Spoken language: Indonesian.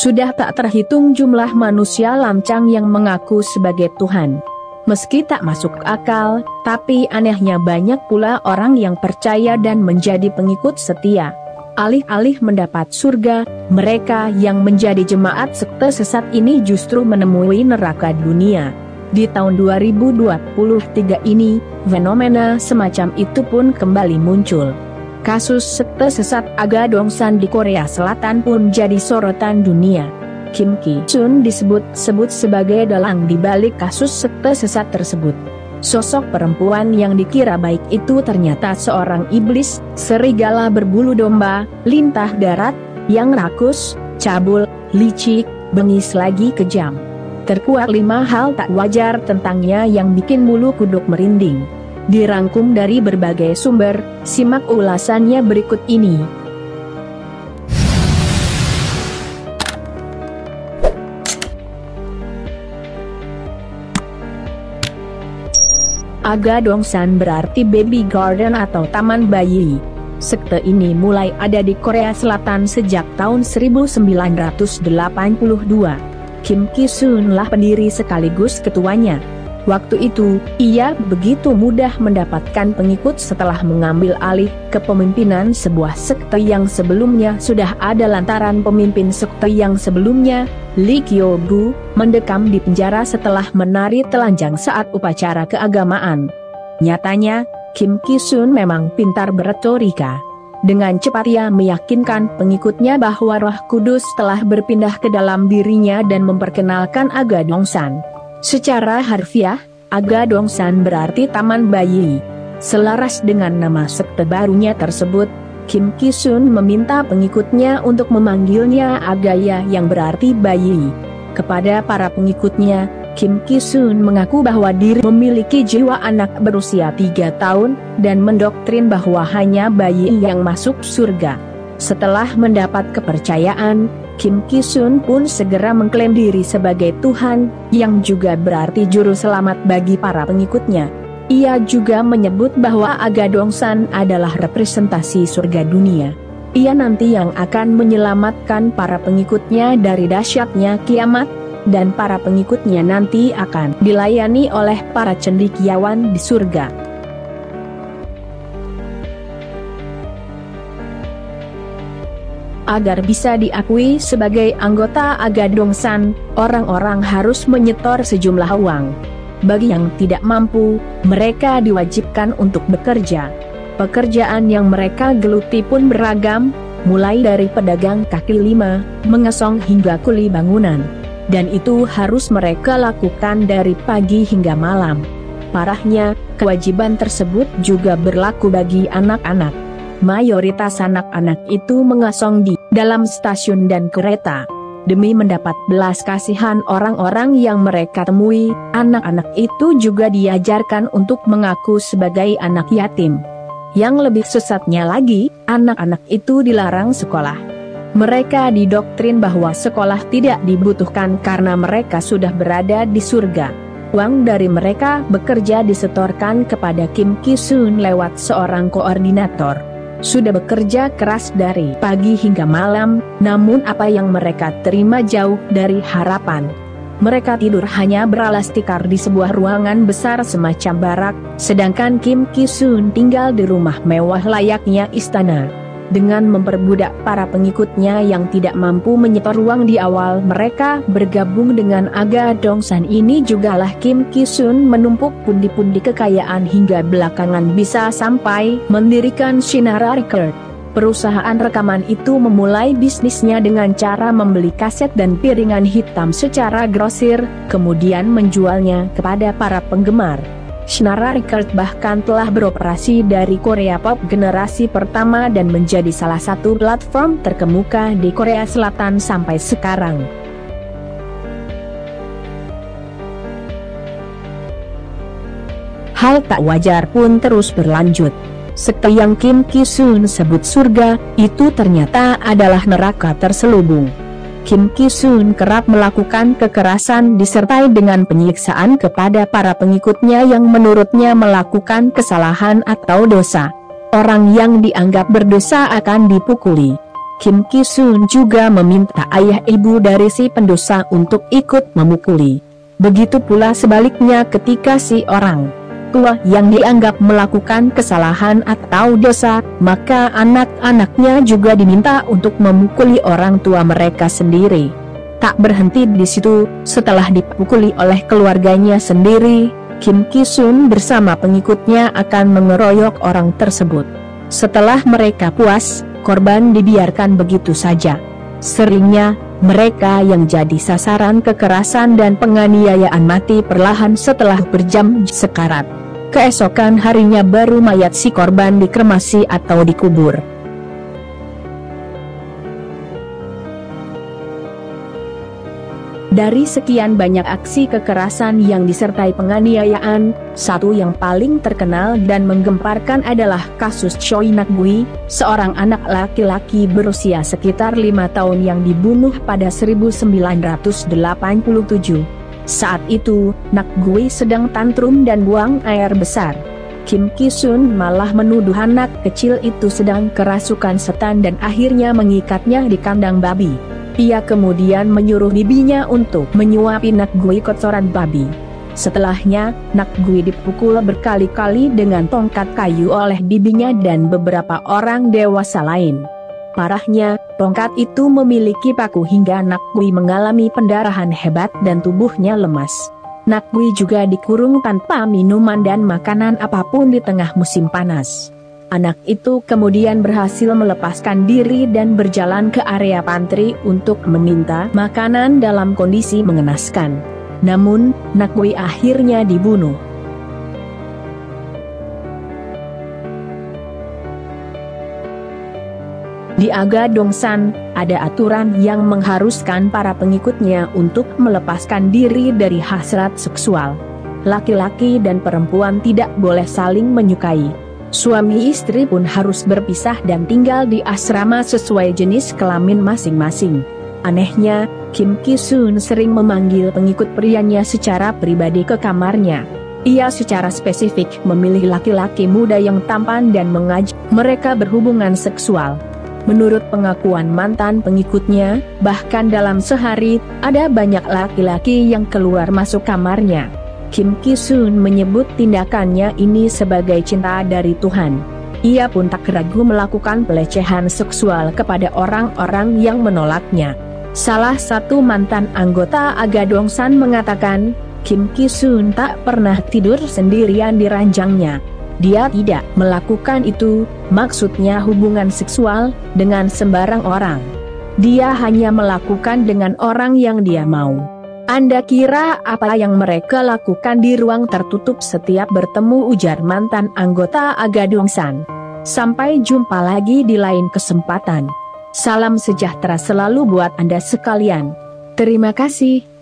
Sudah tak terhitung jumlah manusia lancang yang mengaku sebagai Tuhan. Meski tak masuk akal, tapi anehnya banyak pula orang yang percaya dan menjadi pengikut setia. Alih-alih mendapat surga, mereka yang menjadi jemaat sekte sesat ini justru menemui neraka dunia. Di tahun 2023 ini, fenomena semacam itu pun kembali muncul. Kasus sekte sesat Aga Dongsan di Korea Selatan pun jadi sorotan dunia. Kim Ki-sun disebut-sebut sebagai dalang di balik kasus sekte sesat tersebut. Sosok perempuan yang dikira baik itu ternyata seorang iblis, serigala berbulu domba, lintah darat, yang rakus, cabul, licik, bengis lagi kejam. Terkuak 5 hal tak wajar tentangnya yang bikin bulu kuduk merinding. Dirangkum dari berbagai sumber, simak ulasannya berikut ini. Aga Dongsan berarti baby garden atau taman bayi. Sekte ini mulai ada di Korea Selatan sejak tahun 1982. Kim Ki-sun lah pendiri sekaligus ketuanya. Waktu itu, ia begitu mudah mendapatkan pengikut setelah mengambil alih kepemimpinan sebuah sekte yang sebelumnya sudah ada lantaran pemimpin sekte yang sebelumnya, Lee Kyo-gu, mendekam di penjara setelah menari telanjang saat upacara keagamaan. Nyatanya, Kim Ki-sun memang pintar beretorika. Dengan cepat ia meyakinkan pengikutnya bahwa Roh Kudus telah berpindah ke dalam dirinya dan memperkenalkan Aga Dongsan. Secara harfiah, Aga Dongsan berarti taman bayi. Selaras dengan nama sekte barunya tersebut, Kim Ki-sun meminta pengikutnya untuk memanggilnya Agaya yang berarti bayi. Kepada para pengikutnya, Kim Ki-sun mengaku bahwa diri memiliki jiwa anak berusia 3 tahun, dan mendoktrin bahwa hanya bayi yang masuk surga. Setelah mendapat kepercayaan, Kim Ki-sun pun segera mengklaim diri sebagai Tuhan, yang juga berarti juru selamat bagi para pengikutnya. Ia juga menyebut bahwa Aga Dongsan adalah representasi surga dunia. Ia nanti yang akan menyelamatkan para pengikutnya dari dahsyatnya kiamat, dan para pengikutnya nanti akan dilayani oleh para cendekiawan di surga. Agar bisa diakui sebagai anggota Aga Dongsan, orang-orang harus menyetor sejumlah uang. Bagi yang tidak mampu, mereka diwajibkan untuk bekerja. Pekerjaan yang mereka geluti pun beragam, mulai dari pedagang kaki lima, mengesong hingga kuli bangunan. Dan itu harus mereka lakukan dari pagi hingga malam. Parahnya, kewajiban tersebut juga berlaku bagi anak-anak. Mayoritas anak-anak itu mengasong di dalam stasiun dan kereta. Demi mendapat belas kasihan orang-orang yang mereka temui, anak-anak itu juga diajarkan untuk mengaku sebagai anak yatim. Yang lebih sesatnya lagi, anak-anak itu dilarang sekolah. Mereka didoktrin bahwa sekolah tidak dibutuhkan karena mereka sudah berada di surga. Uang dari mereka bekerja disetorkan kepada Kim Ki-sun lewat seorang koordinator. Sudah bekerja keras dari pagi hingga malam, namun apa yang mereka terima jauh dari harapan. Mereka tidur hanya beralas tikar di sebuah ruangan besar semacam barak, sedangkan Kim Ki-sun tinggal di rumah mewah layaknya istana. Dengan memperbudak para pengikutnya yang tidak mampu menyetor uang di awal mereka bergabung dengan Aga Dongsan ini, jugalah Kim Ki-sun menumpuk pundi-pundi kekayaan hingga belakangan bisa sampai mendirikan Shinara Record. Perusahaan rekaman itu memulai bisnisnya dengan cara membeli kaset dan piringan hitam secara grosir, kemudian menjualnya kepada para penggemar. Shinara Record bahkan telah beroperasi dari Korea Pop generasi pertama dan menjadi salah satu platform terkemuka di Korea Selatan sampai sekarang. Hal tak wajar pun terus berlanjut. Sekte yang Kim Ki-sun sebut surga, itu ternyata adalah neraka terselubung. Kim Ki-sun kerap melakukan kekerasan disertai dengan penyiksaan kepada para pengikutnya yang menurutnya melakukan kesalahan atau dosa. Orang yang dianggap berdosa akan dipukuli. Kim Ki-sun juga meminta ayah ibu dari si pendosa untuk ikut memukuli. Begitu pula sebaliknya ketika si orang tua yang dianggap melakukan kesalahan atau dosa, maka anak-anaknya juga diminta untuk memukuli orang tua mereka sendiri. Tak berhenti di situ, setelah dipukuli oleh keluarganya sendiri, Kim Ki-sun bersama pengikutnya akan mengeroyok orang tersebut. Setelah mereka puas, korban dibiarkan begitu saja. Seringnya, mereka yang jadi sasaran kekerasan dan penganiayaan mati perlahan setelah berjam sekarat. Keesokan harinya baru mayat si korban dikremasi atau dikubur. Dari sekian banyak aksi kekerasan yang disertai penganiayaan, satu yang paling terkenal dan menggemparkan adalah kasus Choi Nak-gu, seorang anak laki-laki berusia sekitar 5 tahun yang dibunuh pada 1987. Saat itu, Nak-gu sedang tantrum dan buang air besar. Kim Ki-sun malah menuduh anak kecil itu sedang kerasukan setan dan akhirnya mengikatnya di kandang babi. Ia kemudian menyuruh bibinya untuk menyuapi Nak-gu kotoran babi. Setelahnya, Nak-gu dipukul berkali-kali dengan tongkat kayu oleh bibinya dan beberapa orang dewasa lain. Parahnya, tongkat itu memiliki paku hingga Nak-gu mengalami pendarahan hebat dan tubuhnya lemas. Nak-gu juga dikurung tanpa minuman dan makanan apapun di tengah musim panas. Anak itu kemudian berhasil melepaskan diri dan berjalan ke area pantry untuk meminta makanan dalam kondisi mengenaskan. Namun, Nak-gu akhirnya dibunuh. Di Agadongsan, ada aturan yang mengharuskan para pengikutnya untuk melepaskan diri dari hasrat seksual. Laki-laki dan perempuan tidak boleh saling menyukai. Suami istri pun harus berpisah dan tinggal di asrama sesuai jenis kelamin masing-masing. Anehnya, Kim Ki-sun sering memanggil pengikut prianya secara pribadi ke kamarnya. Ia secara spesifik memilih laki-laki muda yang tampan dan mengajak mereka berhubungan seksual. Menurut pengakuan mantan pengikutnya, bahkan dalam sehari, ada banyak laki-laki yang keluar masuk kamarnya. Kim Ki-sun menyebut tindakannya ini sebagai cinta dari Tuhan. Ia pun tak ragu melakukan pelecehan seksual kepada orang-orang yang menolaknya. Salah satu mantan anggota Agadongsan mengatakan, Kim Ki-sun tak pernah tidur sendirian di ranjangnya. Dia tidak melakukan itu, maksudnya hubungan seksual, dengan sembarang orang. Dia hanya melakukan dengan orang yang dia mau. Anda kira apa yang mereka lakukan di ruang tertutup setiap bertemu, ujar mantan anggota Agadongsan. Sampai jumpa lagi di lain kesempatan. Salam sejahtera selalu buat Anda sekalian. Terima kasih.